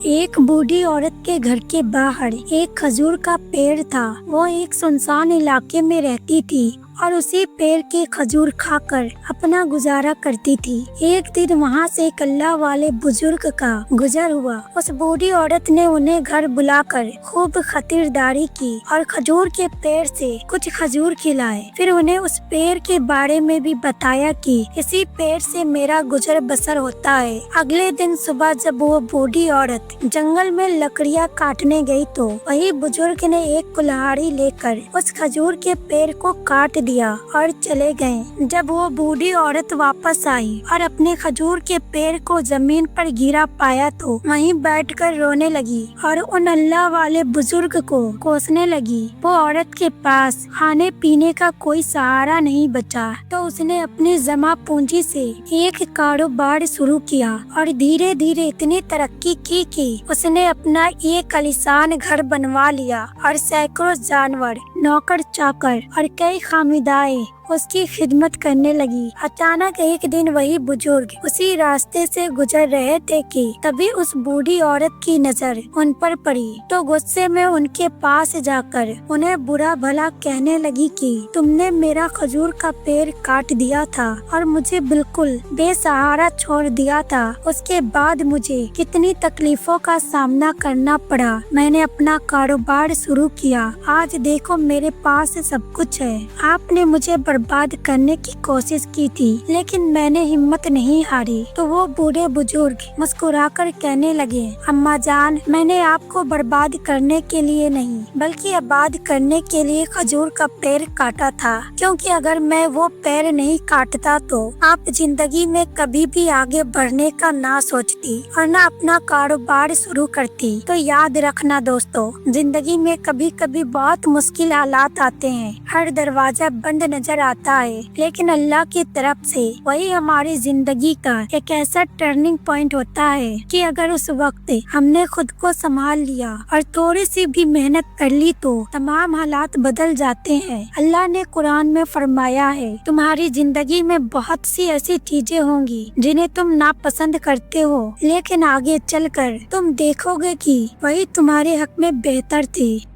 एक बूढ़ी औरत के घर के बाहर एक खजूर का पेड़ था। वो एक सुनसान इलाके में रहती थी और उसी पेड़ के खजूर खाकर अपना गुजारा करती थी। एक दिन वहाँ से एक अल्लाह वाले बुजुर्ग का गुजर हुआ। उस बूढ़ी औरत ने उन्हें घर बुलाकर खूब खातिरदारी की और खजूर के पेड़ से कुछ खजूर खिलाए। फिर उन्हें उस पेड़ के बारे में भी बताया कि इसी पेड़ से मेरा गुजर बसर होता है। अगले दिन सुबह जब वो बूढ़ी औरत जंगल में लकड़ियाँ काटने गई तो वही बुजुर्ग ने एक कुल्हाड़ी लेकर उस खजूर के पेड़ को काट दिया और चले गए। जब वो बूढ़ी औरत वापस आई और अपने खजूर के पेड़ को जमीन पर गिरा पाया तो वहीं बैठकर रोने लगी और उन अल्लाह वाले बुजुर्ग को कोसने लगी। वो औरत के पास खाने पीने का कोई सहारा नहीं बचा तो उसने अपनी जमा पूंजी से एक कारोबार शुरू किया और धीरे धीरे इतनी तरक्की की कि उसने अपना एक आलीशान घर बनवा लिया और सैकड़ों जानवर, नौकर चाकर और कई खामिदाएं उसकी खिदमत करने लगी। अचानक एक दिन वही बुजुर्ग उसी रास्ते से गुजर रहे थे कि तभी उस बूढ़ी औरत की नजर उन पर पड़ी तो गुस्से में उनके पास जाकर उन्हें बुरा भला कहने लगी कि तुमने मेरा खजूर का पेड़ काट दिया था और मुझे बिल्कुल बेसहारा छोड़ दिया था। उसके बाद मुझे कितनी तकलीफों का सामना करना पड़ा। मैंने अपना कारोबार शुरू किया। आज देखो मेरे पास सब कुछ है। आपने मुझे बर्बाद करने की कोशिश की थी लेकिन मैंने हिम्मत नहीं हारी। तो वो बूढ़े बुजुर्ग मुस्कुराकर कहने लगे, अम्मा जान, मैंने आपको बर्बाद करने के लिए नहीं बल्कि आबाद करने के लिए खजूर का पेड़ काटा था, क्योंकि अगर मैं वो पेड़ नहीं काटता तो आप जिंदगी में कभी भी आगे बढ़ने का ना सोचती और ना अपना कारोबार शुरू करती। तो याद रखना दोस्तों, जिंदगी में कभी कभी बहुत मुश्किल हालात आते हैं। हर दरवाजा बंद नजर आता है लेकिन अल्लाह की तरफ से वही हमारी जिंदगी का एक ऐसा टर्निंग पॉइंट होता है कि अगर उस वक्त हमने खुद को संभाल लिया और थोड़ी सी भी मेहनत कर ली तो तमाम हालात बदल जाते हैं। अल्लाह ने कुरान में फरमाया है, तुम्हारी जिंदगी में बहुत सी ऐसी चीजें होंगी जिन्हें तुम नापसंद करते हो लेकिन आगे चलकर तुम देखोगे कि वही तुम्हारे हक में बेहतर थी।